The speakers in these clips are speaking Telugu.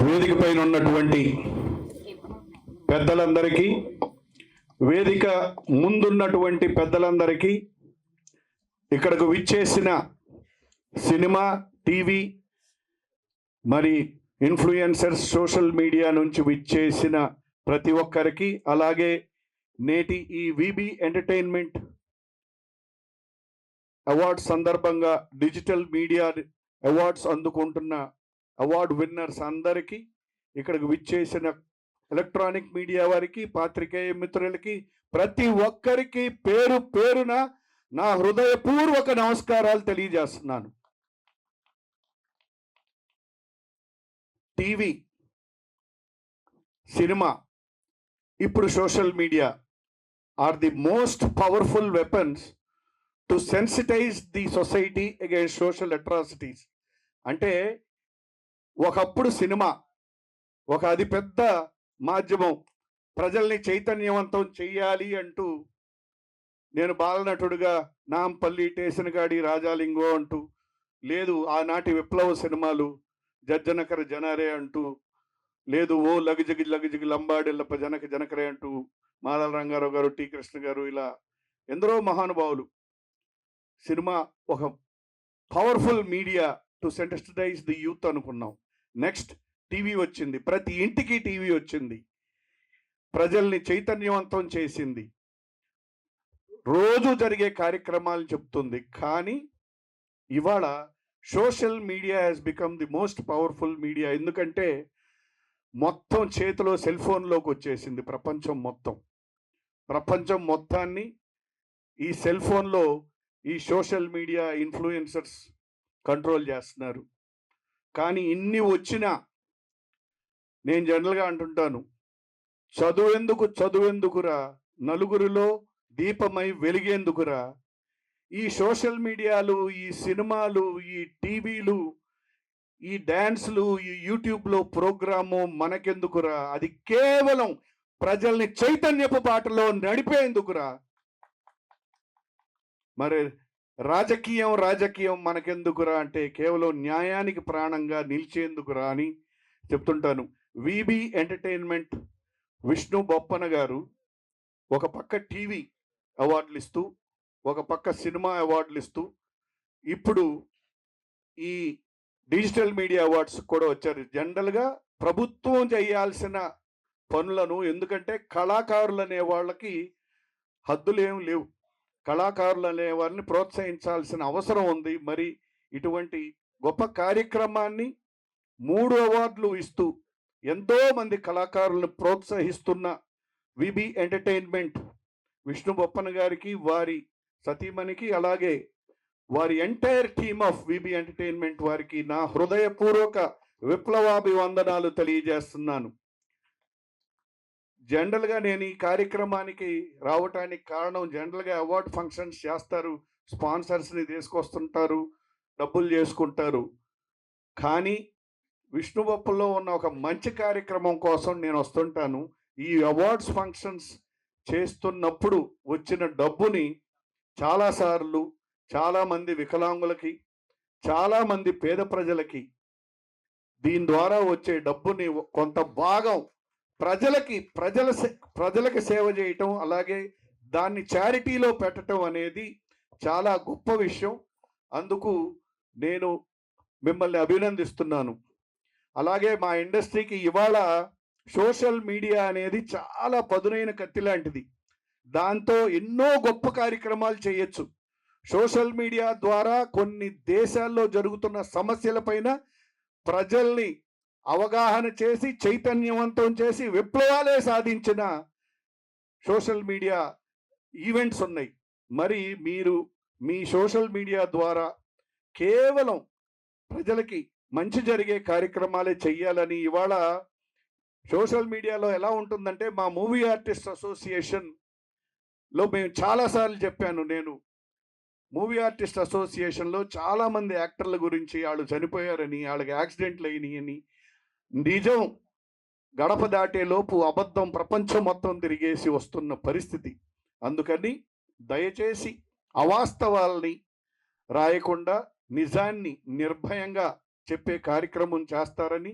వేదిక పైన ఉన్నటువంటి పెద్దలందరికీ, వేదిక ముందున్నటువంటి పెద్దలందరికీ, ఇక్కడకు విచ్చేసిన సినిమా, టీవీ, మరి ఇన్ఫ్లుయెన్సర్స్, సోషల్ మీడియా నుంచి విచ్చేసిన ప్రతి ఒక్కరికి, అలాగే నేటి ఈ విబి ఎంటర్టైన్మెంట్ అవార్డ్స్ సందర్భంగా డిజిటల్ మీడియా అవార్డ్స్ అందుకుంటున్న అవార్డు విన్నర్స్ అందరికీ, ఇక్కడికి విచ్చేసిన ఎలక్ట్రానిక్ మీడియా వారికి, పాత్రికేయ మిత్రులకి, ప్రతి ఒక్కరికి పేరు పేరున నా హృదయపూర్వక నమస్కారాలు తెలియజేస్తున్నాను. టీవీ, సినిమా, ఇప్పుడు social media are the most powerful weapons to sensitise the society against social atrocities. అంటే ఒకప్పుడు సినిమా ఒక అతిపెద్ద మాధ్యమం, ప్రజల్ని చైతన్యవంతం చెయ్యాలి అంటూ, నేను బాలనటుడుగా నాంపల్లి, టేసనగాడి, రాజాలింగో అంటూ, లేదు ఆనాటి విప్లవ సినిమాలు జజ్జనకర జనరే అంటూ, లేదు ఓ లగజిగి లగజిగి లంబాడెల్లప్ప జనక జనకరే అంటూ మాదల రంగారావు గారు, టి కృష్ణ గారు, ఇలా ఎందరో మహానుభావులు. సినిమా ఒక powerful media to sensitise the youth అనుకున్నాం. నెక్స్ట్ టీవీ వచ్చింది, ప్రతి ఇంటికి టీవీ వచ్చింది, ప్రజల్ని చైతన్యవంతం చేసింది, రోజు జరిగే కార్యక్రమాలు చెప్తుంది. కానీ ఇవాళ social media has become the most powerful media. ఎందుకంటే మొత్తం చేతిలో సెల్ ఫోన్లోకి వచ్చేసింది ప్రపంచం మొత్తాన్ని ఈ సెల్ ఫోన్లో ఈ సోషల్ మీడియా ఇన్ఫ్లుయెన్సర్స్ కంట్రోల్ చేస్తున్నారు. కానీ ఇన్ని వచ్చినా నేను జనరల్గా అంటుంటాను, చదువెందుకురా, నలుగురిలో దీపమై వెలిగేందుకురా. ఈ సోషల్ మీడియాలు, ఈ సినిమాలు, ఈ టీవీలు, ఈ డ్యాన్స్లు, ఈ యూట్యూబ్లో ప్రోగ్రాము మనకెందుకురా. అది కేవలం ప్రజల్ని చైతన్యపు బాటలో నడిపేందుకురా. మరి రాజకీయం మనకెందుకురా అంటే కేవలం న్యాయానికి ప్రాణంగా నిలిచేందుకురా అని చెప్తుంటాను. విబి ఎంటర్టైన్మెంట్ విష్ణు బొప్పన గారు ఒక పక్క టీవీ అవార్డులు ఇస్తూ, ఒక పక్క సినిమా అవార్డులు ఇస్తూ, ఇప్పుడు ఈ డిజిటల్ మీడియా అవార్డ్స్ కూడా వచ్చారు. జనరల్గా ప్రభుత్వం చేయాల్సిన పనులను, ఎందుకంటే కళాకారులు అనే వాళ్ళకి హద్దులు ఏం లేవు, కళాకారులు అనే వారిని ప్రోత్సహించాల్సిన అవసరం ఉంది. మరి ఇటువంటి గొప్ప కార్యక్రమాన్ని 3 అవార్డులు ఇస్తూ ఎంతో మంది కళాకారులను ప్రోత్సహిస్తున్న విబి ఎంటర్టైన్మెంట్ విష్ణు బొప్పన గారికి, వారి సతీమణికి, అలాగే వారి entire team of VB entertainment వారికి నా హృదయపూర్వక విప్లవాభివందనాలు తెలియజేస్తున్నాను. జనరల్గా నేను ఈ కార్యక్రమానికి రావటానికి కారణం, జనరల్గా అవార్డ్ ఫంక్షన్స్ చేస్తారు, స్పాన్సర్స్ని తీసుకొస్తుంటారు, డబ్బులు చేసుకుంటారు. కానీ విష్ణుబొప్పలో ఉన్న ఒక మంచి కార్యక్రమం కోసం నేను వస్తుంటాను. ఈ అవార్డ్స్ ఫంక్షన్స్ చేస్తున్నప్పుడు వచ్చిన డబ్బుని చాలాసార్లు చాలామంది వికలాంగులకి, చాలామంది పేద ప్రజలకి, దీని ద్వారా వచ్చే డబ్బుని కొంత భాగం ప్రజలకి సేవ చేయటం, అలాగే దాన్ని చారిటీలో పెట్టడం అనేది చాలా గొప్ప విషయం. అందుకు నేను మిమ్మల్ని అభినందిస్తున్నాను. అలాగే మా ఇండస్ట్రీకి ఇవాళ సోషల్ మీడియా అనేది చాలా పదునైన కత్తి లాంటిది. దాంతో ఎన్నో గొప్ప కార్యక్రమాలు చేయొచ్చు. సోషల్ మీడియా ద్వారా కొన్ని దేశాల్లో జరుగుతున్న సమస్యలపైన ప్రజల్ని అవగాహన చేసి, చైతన్యవంతం చేసి, విప్లవాలే సాధించిన సోషల్ మీడియా ఈవెంట్స్ ఉన్నాయి. మరి మీరు మీ సోషల్ మీడియా ద్వారా కేవలం ప్రజలకి మంచి జరిగే కార్యక్రమాలే చెయ్యాలని, ఇవాళ సోషల్ మీడియాలో ఎలా ఉంటుందంటే, మా మూవీ ఆర్టిస్ట్ అసోసియేషన్లో మేము చాలాసార్లు చెప్పాను, నేను మూవీ ఆర్టిస్ట్ అసోసియేషన్లో చాలామంది యాక్టర్ల గురించి వాళ్ళు చనిపోయారని, వాళ్ళకి యాక్సిడెంట్లు అయినాయని, నిజం గడప దాటే లోపు అబద్ధం ప్రపంచం మొత్తం తిరిగేసి వస్తున్న పరిస్థితి. అందుకని దయచేసి అవాస్తవాల్ని రాయకుండా నిజాన్ని నిర్భయంగా చెప్పే కార్యక్రమం చేస్తారని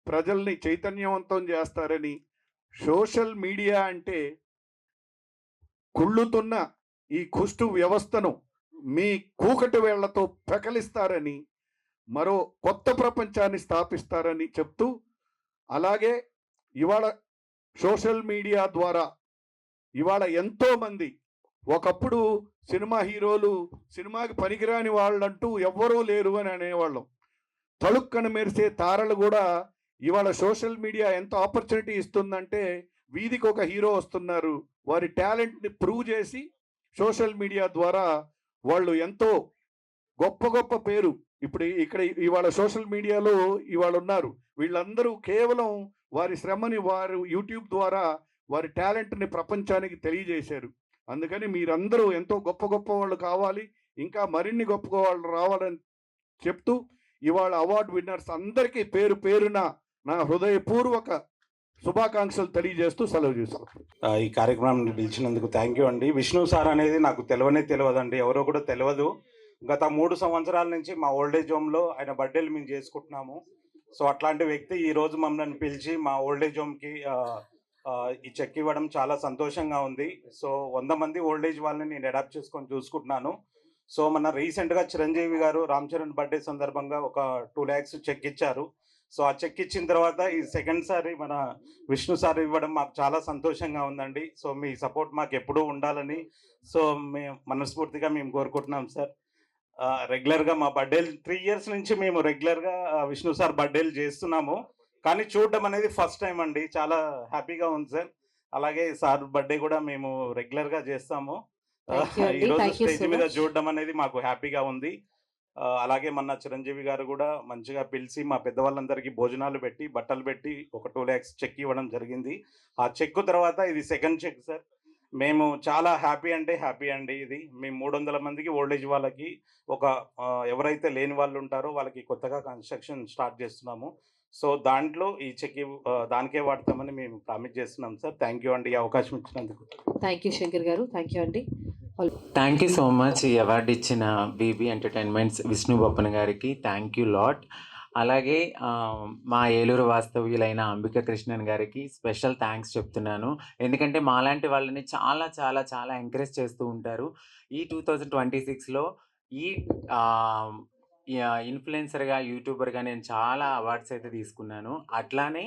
ప్రజల్ని చైతన్యవంతం చేస్తారని, సోషల్ మీడియా అంటే కుళ్ళుతున్న ఈ కుష్టు వ్యవస్థను మీ కూకటి వేళ్లతో పెకలిస్తారని, మరో కొత్త ప్రపంచాన్ని స్థాపిస్తారని చెప్తూ, అలాగే ఇవాళ సోషల్ మీడియా ద్వారా ఇవాళ ఎంతోమంది, ఒకప్పుడు సినిమా హీరోలు సినిమాకి పనికిరాని వాళ్ళంటూ ఎవ్వరూ లేరు అని అనేవాళ్ళం. తళుక్కన మెరిసే తారలు కూడా ఇవాళ సోషల్ మీడియా ఎంత ఆపర్చునిటీ ఇస్తుందంటే, వీధికి ఒక హీరో వస్తున్నారు, వారి టాలెంట్ని ప్రూవ్ చేసి సోషల్ మీడియా ద్వారా వాళ్ళు ఎంతో గొప్ప గొప్ప పేరు ఇప్పుడు ఇక్కడ ఇవాళ సోషల్ మీడియాలో ఇవాళ ఉన్నారు. వీళ్ళందరూ కేవలం వారి శ్రమని వారు యూట్యూబ్ ద్వారా వారి టాలెంట్ని ప్రపంచానికి తెలియజేశారు. అందుకని మీరందరూ ఎంతో గొప్ప గొప్ప వాళ్ళు కావాలి, ఇంకా మరిన్ని గొప్ప వాళ్ళు రావాలని చెప్తూ, ఇవాళ అవార్డు విన్నర్స్ అందరికీ పేరు పేరున నా హృదయపూర్వక శుభాకాంక్షలు తెలియజేస్తూ సెలవు తీసుకుంటాను. ఈ కార్యక్రమాన్ని పిలిచినందుకు థ్యాంక్ యూ అండి. విష్ణు సార్ అనేది నాకు తెలియదండి, ఎవరో కూడా తెలియదు. గత 3 సంవత్సరాల నుంచి మా ఓల్డేజ్ హోమ్లో ఆయన బర్త్డేలు మేము చేసుకుంటున్నాము. సో అట్లాంటి వ్యక్తి ఈరోజు మమ్మల్ని పిలిచి మా ఓల్డేజ్ హోమ్కి ఈ చెక్ ఇవ్వడం చాలా సంతోషంగా ఉంది. సో 100 మంది ఓల్డేజ్ వాళ్ళని నేను అడాప్ట్ చేసుకొని చూసుకుంటున్నాను. సో మన రీసెంట్గా చిరంజీవి గారు రామ్ చరణ్ బర్త్డే సందర్భంగా ఒక 2 lakhs చెక్ ఇచ్చారు. సో ఆ చెక్ ఇచ్చిన తర్వాత ఈ సెకండ్ సారి మన విష్ణు సార్ ఇవ్వడం మాకు చాలా సంతోషంగా ఉందండి. సో మీ సపోర్ట్ మాకు ఎప్పుడూ ఉండాలని మేము మనస్ఫూర్తిగా కోరుకుంటున్నాం సార్. రెగ్యులర్గా మా బర్త్డేలు 3 years నుంచి మేము రెగ్యులర్గా విష్ణు సార్ బర్త్డేలు చేస్తున్నాము, కానీ చూడడం అనేది ఫస్ట్ టైం అండి. చాలా హ్యాపీగా ఉంది సార్. అలాగే సార్ బర్త్డే కూడా మేము రెగ్యులర్గా చేస్తాము. ఈరోజు స్టేజ్ మీద చూడడం అనేది మాకు హ్యాపీగా ఉంది. అలాగే మన చిరంజీవి గారు కూడా మంచిగా పిలిచి మా పెద్దవాళ్ళందరికీ భోజనాలు పెట్టి బట్టలు పెట్టి ఒక 2 lakhs చెక్ ఇవ్వడం జరిగింది. ఆ చెక్ తర్వాత ఇది సెకండ్ చెక్ సార్. మేము చాలా హ్యాపీ అంటే హ్యాపీ అండి. ఇది మేము 300 మందికి ఓల్డేజ్ వాళ్ళకి ఒక ఎవరైతే లేని వాళ్ళు ఉంటారో వాళ్ళకి కొత్తగా కన్స్ట్రక్షన్ స్టార్ట్ చేస్తున్నాము. సో దాంట్లో ఈ చెక్ దానికే వాడతామని మేము ప్రామిస్ చేస్తున్నాం సార్. థ్యాంక్ యూ అండి ఈ అవకాశం ఇచ్చినందుకు. థ్యాంక్ యూ శంకర్ గారు, థ్యాంక్ యూ అండి. Thank you so much. ఈ అవార్డు ఇచ్చిన బీబీ ఎంటర్టైన్మెంట్స్ విష్ణు బొప్పన్ గారికి థ్యాంక్ యూ లాట్. అలాగే మా ఏలూరు వాస్తవ్యులైన అంబిక కృష్ణన్ గారికి స్పెషల్ థ్యాంక్స్ చెప్తున్నాను. ఎందుకంటే మాలాంటి వాళ్ళని చాలా చాలా చాలా ఎంకరేజ్ చేస్తూ ఉంటారు. ఈ 2026లో ఈ ఇన్ఫ్లుయెన్సర్గా యూట్యూబర్గా నేను చాలా అవార్డ్స్ అయితే తీసుకున్నాను. అట్లానే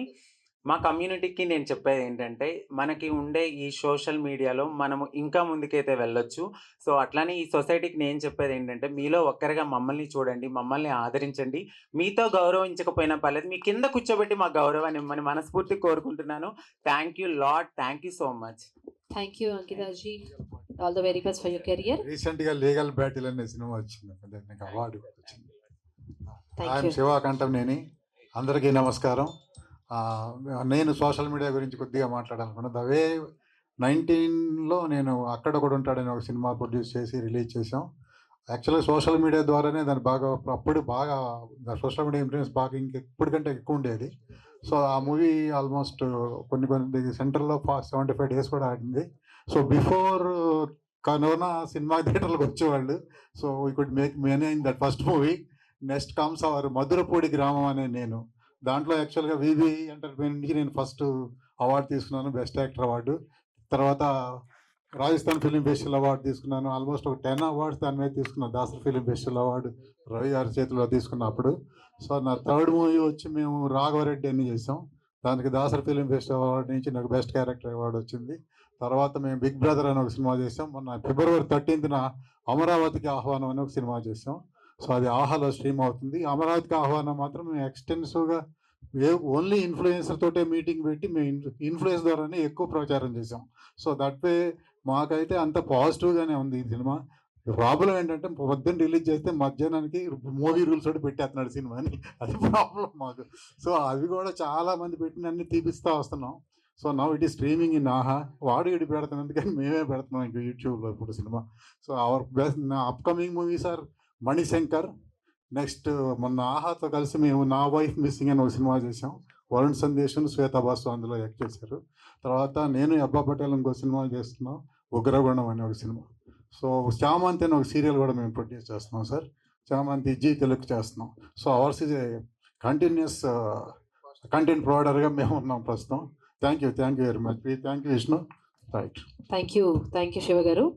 మా కమ్యూనిటీకి నేను చెప్పేది ఏంటంటే, మనకి ఉండే ఈ సోషల్ మీడియాలో మనము ఇంకా ముందుకైతే వెళ్ళొచ్చు. సో అట్లానే ఈ సొసైటీకి నేను చెప్పేది ఏంటంటే, మీలో ఒక్కరిగా మమ్మల్ని చూడండి, మమ్మల్ని ఆదరించండి. మీతో గౌరవించకపోయినా పర్లేదు, మీ కింద కూర్చోబెట్టి మా గౌరవాన్ని ఇమ్మని మనస్ఫూర్తి కోరుకుంటున్నాను. Thank you lot, thank you so much. Thank you Ankitaji, all the very best for your career. రీసెంట్గా లీగల్ బ్యాటిల్ అనే సినిమా వచ్చింది, దానికి అవార్డు వచ్చింది. Thank I'm you. శివాకంఠంనేని. అందరికీ నమస్కారం. నేను సోషల్ మీడియా గురించి కొద్దిగా మాట్లాడాలనుకున్నా. ద వే 19లో నేను అక్కడ కూడా ఉంటాడని ఒక సినిమా ప్రొడ్యూస్ చేసి రిలీజ్ చేసాం. యాక్చువల్గా సోషల్ మీడియా ద్వారానే దాన్ని అప్పుడు బాగా సోషల్ మీడియా ఇన్ఫ్లుయెన్స్ బాగా ఇప్పటికంటే ఎక్కువ ఉండేది. సో ఆ మూవీ ఆల్మోస్ట్ కొన్ని సెంటర్లో 75 days కూడా ఆడింది. సో బిఫోర్ కరోనా సినిమా థియేటర్లకు వచ్చేవాళ్ళు. So we could make money in that first movie. Next comes hour Madhurapudi గ్రామం అనే నేను దాంట్లో యాక్చువల్గా వివి ఎంటర్టైన్మెంట్కి నేను ఫస్ట్ అవార్డు తీసుకున్నాను, బెస్ట్ యాక్టర్ అవార్డు. తర్వాత రాజస్థాన్ ఫిలిం ఫెస్టివల్ అవార్డు తీసుకున్నాను. ఆల్మోస్ట్ ఒక 10 awards దాని మీద తీసుకున్నాను. Dasari film festival award Ravi గారి చేతిలో తీసుకున్నప్పుడు. సో నా థర్డ్ మూవీ వచ్చి మేము రాఘవరెడ్డి అని చేసాం. దానికి దాసరి ఫిలిం ఫెస్టివల్ అవార్డు నుంచి నాకు బెస్ట్ క్యారెక్టర్ అవార్డు వచ్చింది. తర్వాత మేము బిగ్ బ్రదర్ అని ఒక సినిమా చేసాం. మొన్న February 13th అమరావతికి ఆహ్వానం అని ఒక సినిమా చేసాం. సో అది ఆహాలో స్ట్రీమ్ అవుతుంది. అమరావతికి ఆహ్వానం మాత్రం మేము ఎక్స్టెన్సివ్గా ఓన్లీ ఇన్ఫ్లుయెన్సర్ తోటే మీటింగ్ పెట్టి మేము ఇన్ఫ్లుయెన్స్ ద్వారానే ఎక్కువ ప్రచారం చేసాం. సో దట్ వే మాకైతే అంత పాజిటివ్గానే ఉంది ఈ సినిమా. ప్రాబ్లం ఏంటంటే పొద్దున్న రిలీజ్ చేస్తే మధ్యాహ్నానికి మూవీ రూల్స్ తోటి పెట్టేస్తున్నాడు సినిమాని, అది ప్రాబ్లం మాకు. సో అవి కూడా చాలా మంది పెట్టిన అన్ని తీపిస్తూ వస్తున్నాం. సో నవ్ ఇట్ ఈ స్ట్రీమింగ్ ఇన్ ఆహా. వాడు ఇటు పెడుతున్నందుకు కానీ మేమే పెడుతున్నాం ఇంకా యూట్యూబ్లో ఇప్పుడు cinema. So our best upcoming movies are Manishankar. Next మొన్న ఆహాతో కలిసి మేము నా వైఫ్ మిస్సింగ్ అని ఒక సినిమా చేసాం. వరుణ్ సందేశ్, శ్వేతా బాసు అందులో యాక్ట్ చేశారు. తర్వాత నేను అబ్బా పటేల్ ఇంకో సినిమా చేస్తున్నాం, ఉగ్రగుణం అనే ఒక సినిమా. సో చామంతి అని ఒక సీరియల్ కూడా మేము ప్రొడ్యూస్ చేస్తున్నాం సార్. చామంతి జీ తెలుగు చేస్తున్నాం. So ours is a continuous content ప్రొవైడర్గా మేము ఉన్నాం ప్రస్తుతం. Thank you very much. Thank you Vishnu. Right. Thank you, Shiva Garu.